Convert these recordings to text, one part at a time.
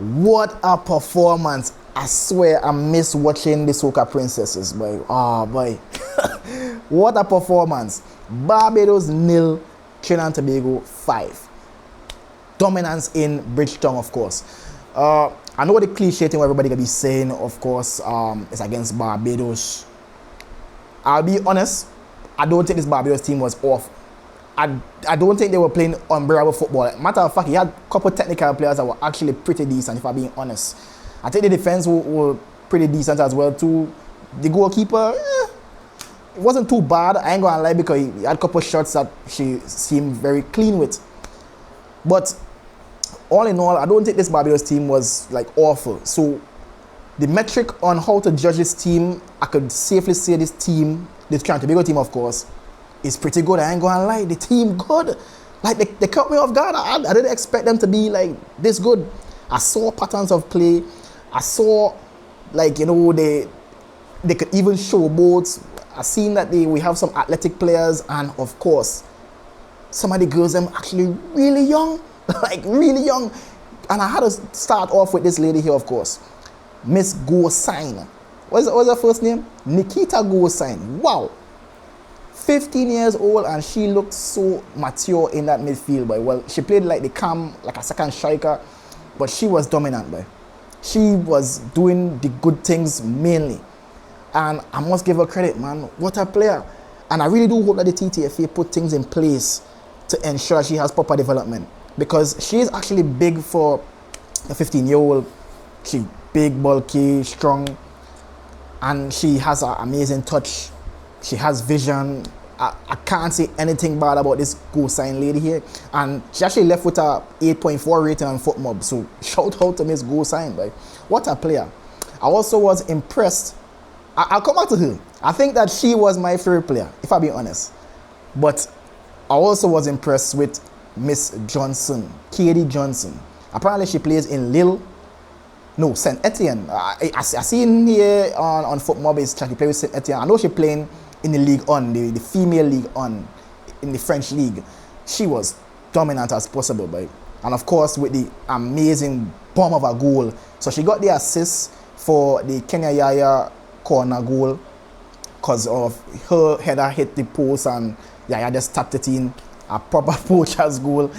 What a performance. I swear I miss watching the Soca Princesses, boy. Oh, boy. What a performance. Barbados 0, Trinidad and Tobago 5. Dominance in Bridgetown, of course. I know the cliche thing everybody gonna be saying, of course, is against Barbados. I'll be honest, I don't think this Barbados team was off. I don't think they were playing unbearable football. Matter of fact, he had a couple of technical players that were actually pretty decent, if I'm being honest. I think the defense were pretty decent as well too. The goalkeeper, it wasn't too bad. I ain't gonna lie, because he had a couple of shots that she seemed very clean with. But all in all, I don't think this Barbados team was like awful. So the metric on how to judge this team, I could safely say this team, this Trinidad and Tobago team, of course, is pretty good. I ain't gonna lie, the team good. Like they caught me off guard. I didn't expect them to be like this good. I saw patterns of play. I saw, like, you know, they could even show boats. I seen that we have some athletic players, and of course, some of the girls them actually really young, like really young. And I had to start off with this lady here, of course, Miss Gosine. What's her first name? Nikita Gosine. Wow. 15 years old, and she looked so mature in that midfield, boy. Well, she played like the cam, like a second striker, but she was dominant, boy. She was doing the good things mainly. And I must give her credit, man. What a player. And I really do hope that the TTFA put things in place to ensure she has proper development, because she is actually big for a 15-year-old. She big, bulky, strong, and she has an amazing touch. She has vision. I can't say anything bad about this Gosine lady here. And she actually left with a 8.4 rating on FootMob. So shout out to Miss Gosine, boy. What a player. I also was impressed. I'll come back to her. I think that she was my favorite player, if I'll be honest. But I also was impressed with Miss Johnson, Katie Johnson. Apparently she plays in Lille. No, Saint Etienne. I seen here on FootMob is she plays with Saint Etienne. I know she playing in the League On, the female League On, in the French league. She was dominant as possible, boy. And of course, with the amazing bomb of a goal. So she got the assist for the Kenya Yaya corner goal, because of her header hit the post and Yaya just tapped it in, a proper poacher's goal.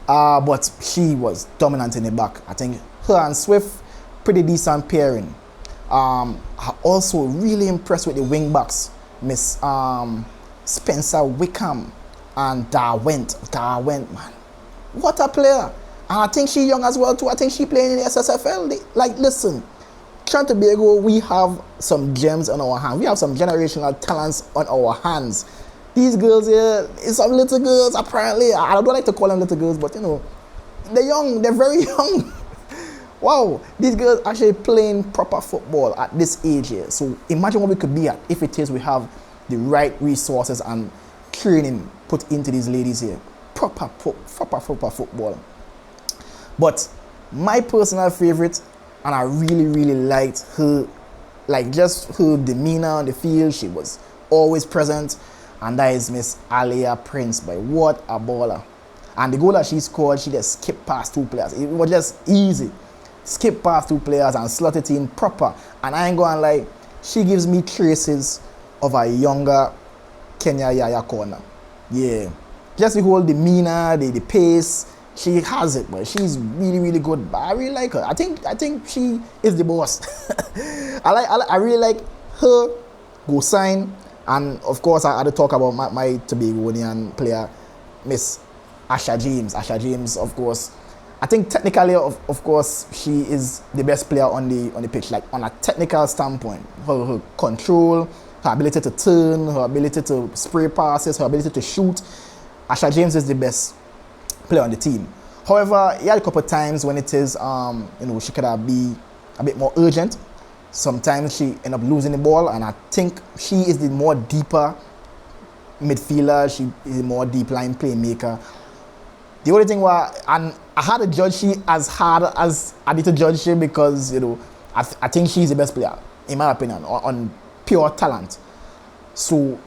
But she was dominant in the back. I think her and Swift, pretty decent pairing. I'm also really impressed with the wing backs. Miss Spencer Wickham and Darwent, man. What a player. And I think she young as well too. I think she playing in the SSFL. Like, listen, Trinidad and Tobago, we have some gems on our hands. We have some generational talents on our hands. These girls here, it's some little girls apparently. I don't like to call them little girls, but you know, they're young, they're very young. Wow, these girls actually playing proper football at this age here. So imagine what we could be at if it is we have the right resources and training put into these ladies here. Proper football. But my personal favorite, and I really liked her, like just her demeanor on the field. She was always present, and that is Miss Aliyah Prince. But what a baller. And the goal that she scored, she just skipped past two players. It was just easy. Skip past two players and slot it in proper. And I ain't gonna lie, she gives me traces of a younger Kenya Yaya corner. Yeah. Just the whole demeanor, the pace, she has it, but she's really good. But I really like her. I think she is the boss. I really like her, Gosine, and of course I had to talk about my Tobagonian player, Miss Asha James, of course. I think technically, of course, she is the best player on the pitch. Like on a technical standpoint, her control, her ability to turn, her ability to spray passes, her ability to shoot. Asha James is the best player on the team. However, he had a couple of times when it is, she could be a bit more urgent. Sometimes she end up losing the ball, and I think she is the more deeper midfielder. She is a more deep line playmaker. The only thing was, and I had to judge she as hard as I need to judge she, because I think she's the best player in my opinion on pure talent. So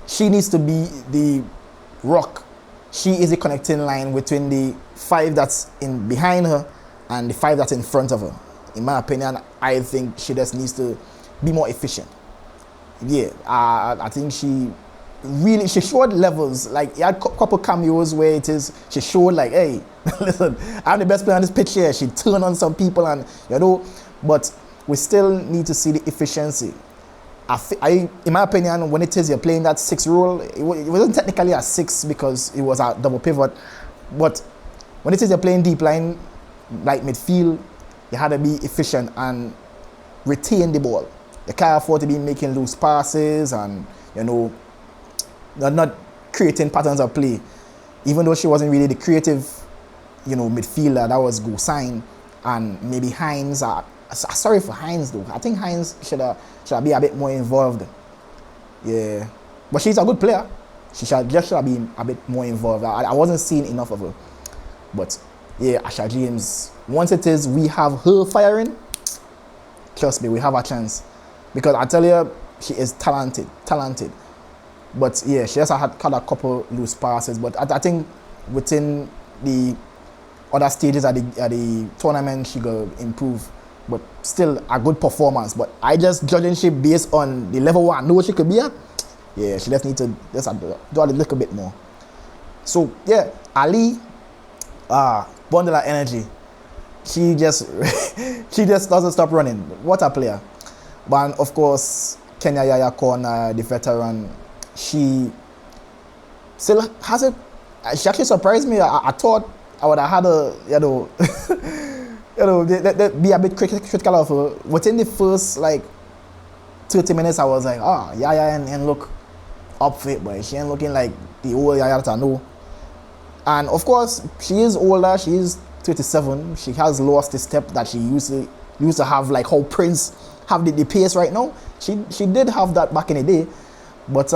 she needs to be the rock. She is the connecting line between the five that's in behind her and the 5 that's in front of her. In my opinion, I think she just needs to be more efficient. Yeah, I think she showed levels. Like, he had a couple cameos where she showed like, hey, listen, I'm the best player on this pitch here. She turned on some people and, but we still need to see the efficiency. In my opinion, when it is you're playing that 6 role, it wasn't technically a 6 because it was a double pivot, but when it is you're playing deep line, like midfield, you had to be efficient and retain the ball. You can't afford to be making loose passes and, not creating patterns of play. Even though she wasn't really the creative, midfielder, that was Gosine and maybe Hines. Sorry for Hines though. I think Hines should be a bit more involved. Yeah, but she's a good player. She should be a bit more involved. I wasn't seeing enough of her. But yeah, Asha James, once it is we have her firing, trust me, we have a chance. Because I tell you, she is talented. But yeah, she just had a couple loose passes. But I think within the other stages of the tournament, she will improve. But still a good performance. But I just judging she based on the level where I know she could be at. Yeah, she just need to do a little bit more. So yeah, Ali, bundle of energy. She just doesn't stop running. What a player. But of course, Kenya Yaya Corner, the veteran, she still has it. She actually surprised me. I thought I would have had a, be a bit critical of her. Within the first 30 minutes, I was like, Yaya and look up for it, boy. She ain't looking like the old Yaya that I know. And of course, she is older. She is 37. She has lost the step that she used to have, like how Prince have the pace right now. She did have that back in the day, but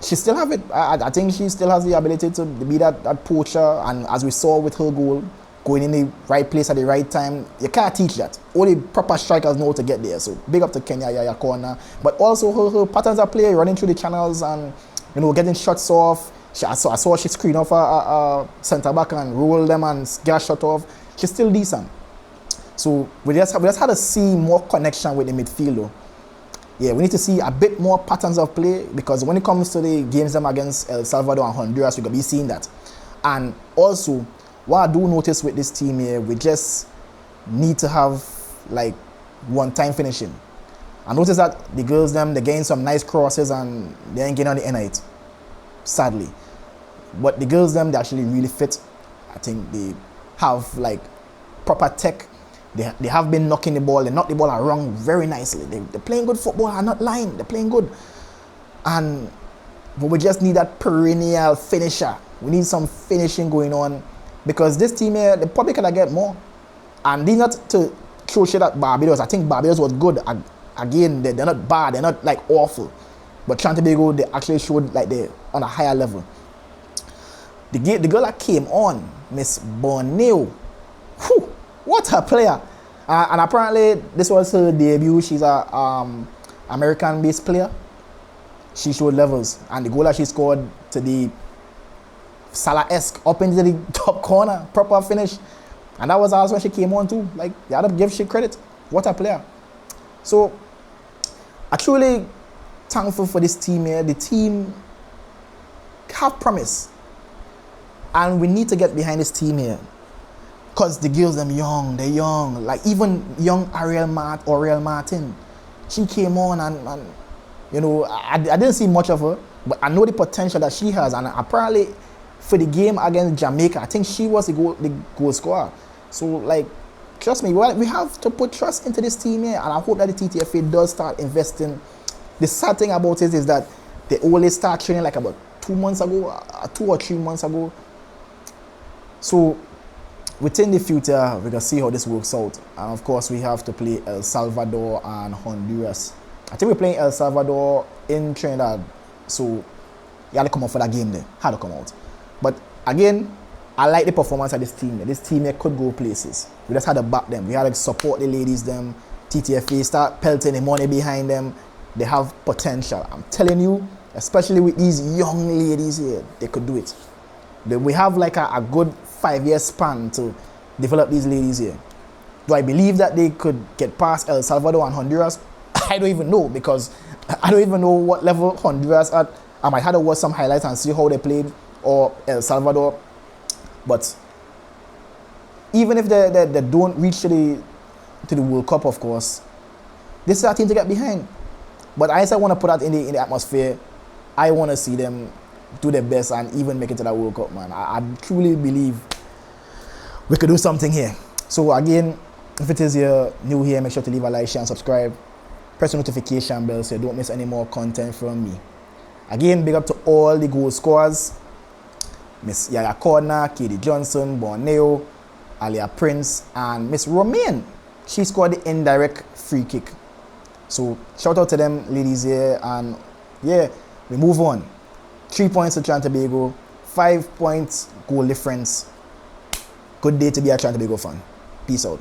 she still have it. I think she still has the ability to be that poacher, and as we saw with her goal, going in the right place at the right time, you can't teach that. Only proper strikers know to get there. So big up to Kenya Yaya Corner, but also her patterns of play, running through the channels and getting shots off. I saw she screen off a centre back and roll them and get a shot off. She's still decent. So we just had to see more connection with the midfield though. Yeah, we need to see a bit more patterns of play, because when it comes to the games them against El Salvador and Honduras, we're going to be seeing that. And also, what I do notice with this team here, we just need to have one-time finishing. I noticed that the girls they're getting some nice crosses and they ain't getting on the end of it, sadly. But the girls they're actually really fit. I think they have proper tech. They have been knocking the ball. They knock the ball around very nicely. They're playing good football. I'm not lying. They're playing good. But we just need that perennial finisher. We need some finishing going on, because this team here, they probably could get more. And they're not to throw shit at Barbados. I think Barbados was good. Again, they're not bad. They're not awful. But Trinidad and Tobago, they actually showed they're on a higher level. The girl that came on, Miss Borneo, whew, what a player. And apparently this was her debut. She's a American-based player. She showed levels, and the goal that she scored to the Salah-esque up into the top corner, proper finish. And that was also when she came on too. You had to give she credit. What a player. So I truly thankful for this team here. The team have promise, and we need to get behind this team here, because the girls they're young. Even young Ariel Martin, she came on and I didn't see much of her, but I know the potential that she has. And apparently for the game against Jamaica, I think she was the goal scorer. So trust me, we have to put trust into this team here, and I hope that the TTFA does start investing. The sad thing about it is that they only start training about 2 months ago, 2 or 3 months ago. So within the future, we're going to see how this works out. And of course, we have to play El Salvador and Honduras. I think we're playing El Salvador in Trinidad. So you had to come out for that game there. Had to come out. But again, I like the performance of this team. This team here could go places. We just had to back them. We had to support the ladies them. TTFA start pelting the money behind them. They have potential. I'm telling you, especially with these young ladies here, they could do it. We have a good 5-year span to develop these ladies here. Do I believe that they could get past El Salvador and Honduras? I don't even know, because I don't even know what level Honduras at. I might have to watch some highlights and see how they played, or El Salvador. But even if they don't reach to the World Cup, of course, this is our team to get behind. But I want to put that in the atmosphere. I want to see them do their best and even make it to that World Cup, man. I truly believe we could do something here. So again, if it is you're new here, make sure to leave a like, share, and subscribe. Press the notification bell so you don't miss any more content from me. Again, big up to all the goal scorers. Miss Yaya Corner, Katie Johnson, Borneo, Aliyah Prince, and Miss Romaine. She scored the indirect free kick. So shout out to them ladies here, and yeah, we move on. 3 points to Trinidad and Tobago, 5 points goal difference. Good day to be a Trinidad and Tobago fan. Peace out.